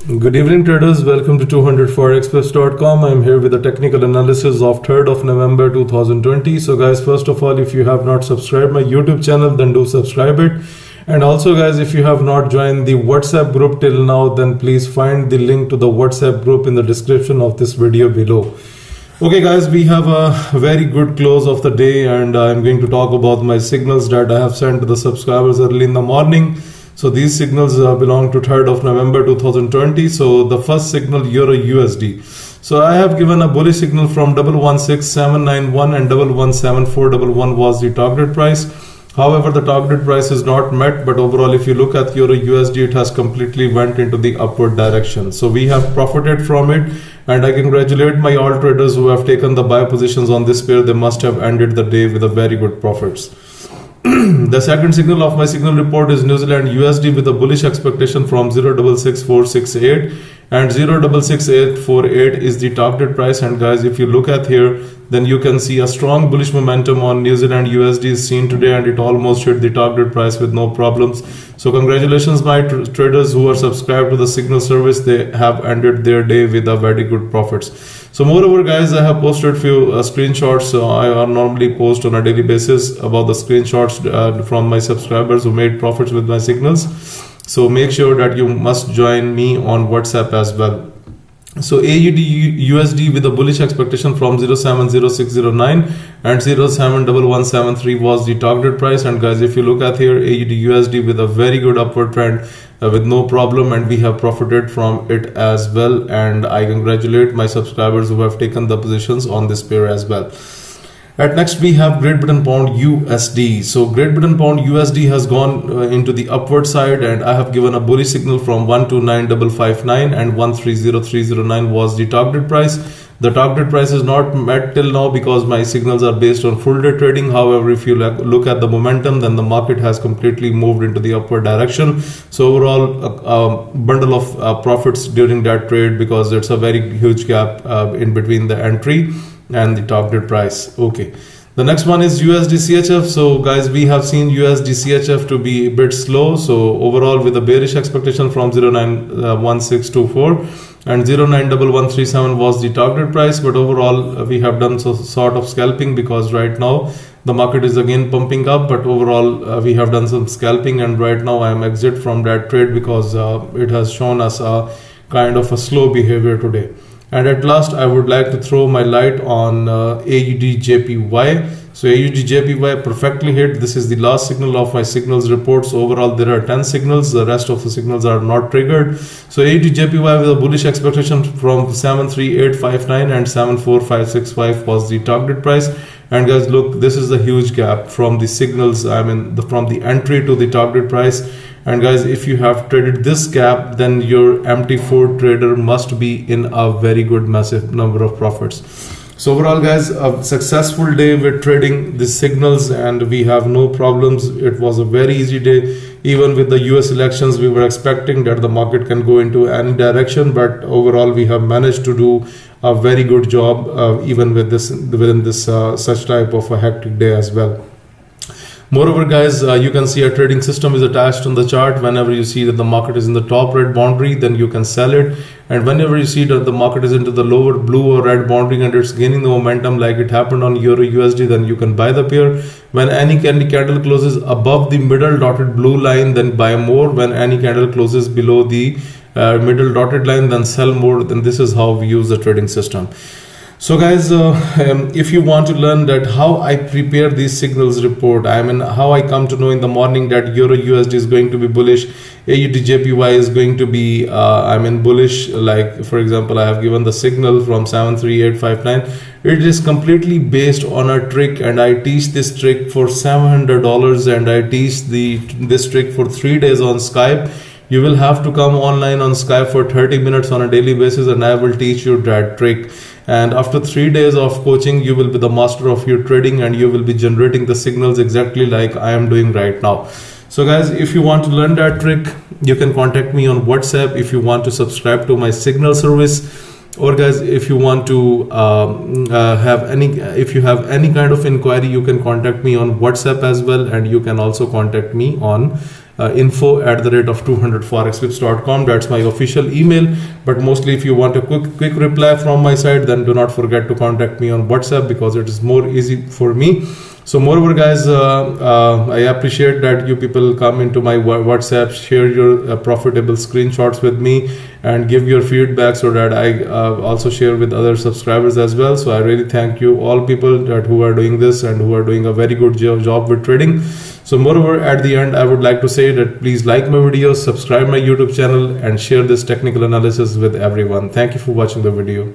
Good evening traders, welcome to 200forexpips.com. I'm here with a technical analysis of 3rd of November 2020. So guys, first of all, if you have not subscribed my YouTube channel, then do subscribe it. And also guys, if you have not joined the WhatsApp group till now, then please find the link to the WhatsApp group in the description of this video below. Okay guys, we have a very good close of the day, and I'm going to talk about my signals that I have sent to the subscribers early in the morning. So these signals belong to 3rd of November 2020. So the first signal, Euro USD. So I have given a bullish signal from 116791 and 117411 was the target price. However, the target price is not met, but overall if you look at Euro USD, it has completely went into the upward direction. So we have profited from it, and I congratulate my all traders who have taken the buy positions on this pair. They must have ended the day with a very good profits. The second signal of my signal report is New Zealand USD with a bullish expectation from 0.66468 and 0.66848 is the target price. And guys, if you look at here, then you can see a strong bullish momentum on New Zealand USD is seen today, and it almost hit the target price with no problems. So congratulations my traders who are subscribed to the signal service. They have ended their day with a very good profits. So moreover guys, I have posted few screenshots. I normally post on a daily basis about the screenshots from my subscribers who made profits with my signals. So make sure that you must join me on WhatsApp as well. So AUD USD with a bullish expectation from 070609 and 071173 was the target price. And guys, if you look at here, AUD USD with a very good upward trend with no problem, and we have profited from it as well. And I congratulate my subscribers who have taken the positions on this pair as well. At next we have Great Britain Pound USD. So Great Britain Pound USD has gone into the upward side, and I have given a bullish signal from 129559 and 130309 was the target price. The target price is not met till now because my signals are based on full day trading. However, if you look at the momentum, then the market has completely moved into the upward direction. So overall a bundle of profits during that trade, because it's a very huge gap in between the entry and the target price. Okay, the next one is USD CHF. So guys, we have seen USD CHF to be a bit slow. So overall with a bearish expectation from 091624 and 091137 was the target price, but overall we have done sort of scalping, because right now the market is again pumping up, but overall we have done some scalping, and right now I am exit from that trade because it has shown us a kind of a slow behavior today. And at last, I would like to throw my light on AUD JPY. So AUD JPY perfectly hit. This is the last signal of my signals report. So overall, there are 10 signals. The rest of the signals are not triggered. So AUD JPY with a bullish expectation from 73859 and 74565 was the target price. And guys, look, this is a huge gap from the signals. From the entry to the target price. And guys, if you have traded this gap, then your MT4 trader must be in a very good massive number of profits. So overall guys, a successful day with trading the signals, and we have no problems. It was a very easy day. Even with the US elections, we were expecting that the market can go into any direction, but overall we have managed to do a very good job even with this within this such type of a hectic day as well. Moreover guys, you can see a trading system is attached on the chart. Whenever you see that the market is in the top red boundary, then you can sell it, and whenever you see that the market is into the lower blue or red boundary and it's gaining the momentum like it happened on Euro USD, then you can buy the pair. When any candle closes above the middle dotted blue line, then buy more. When any candle closes below the middle dotted line, then sell more. Then this is how we use the trading system. So guys, if you want to learn that how I prepare these signals report, how I come to know in the morning that Euro USD is going to be bullish, AUD JPY is going to be bullish. Like for example, I have given the signal from 73859. It is completely based on a trick, and I teach this trick for $700, and I teach this trick for 3 days on Skype. You will have to come online on Skype for 30 minutes on a daily basis, and I will teach you that trick. And after 3 days of coaching, you will be the master of your trading, and you will be generating the signals exactly like I am doing right now. So guys, if you want to learn that trick, you can contact me on WhatsApp. If you want to subscribe to my signal service, or guys, if you want to have any kind of inquiry, you can contact me on WhatsApp as well, and you can also contact me on info@200forexpips.com. That's my official email. But mostly if you want a quick reply from my side, then do not forget to contact me on WhatsApp, because it is more easy for me. So moreover guys, I appreciate that you people come into my WhatsApp, share your profitable screenshots with me and give your feedback, so that I also share with other subscribers as well. So I really thank you all people who are doing this and who are doing a very good job with trading. So moreover, at the end, I would like to say that please like my videos, subscribe my YouTube channel, and share this technical analysis with everyone. Thank you for watching the video.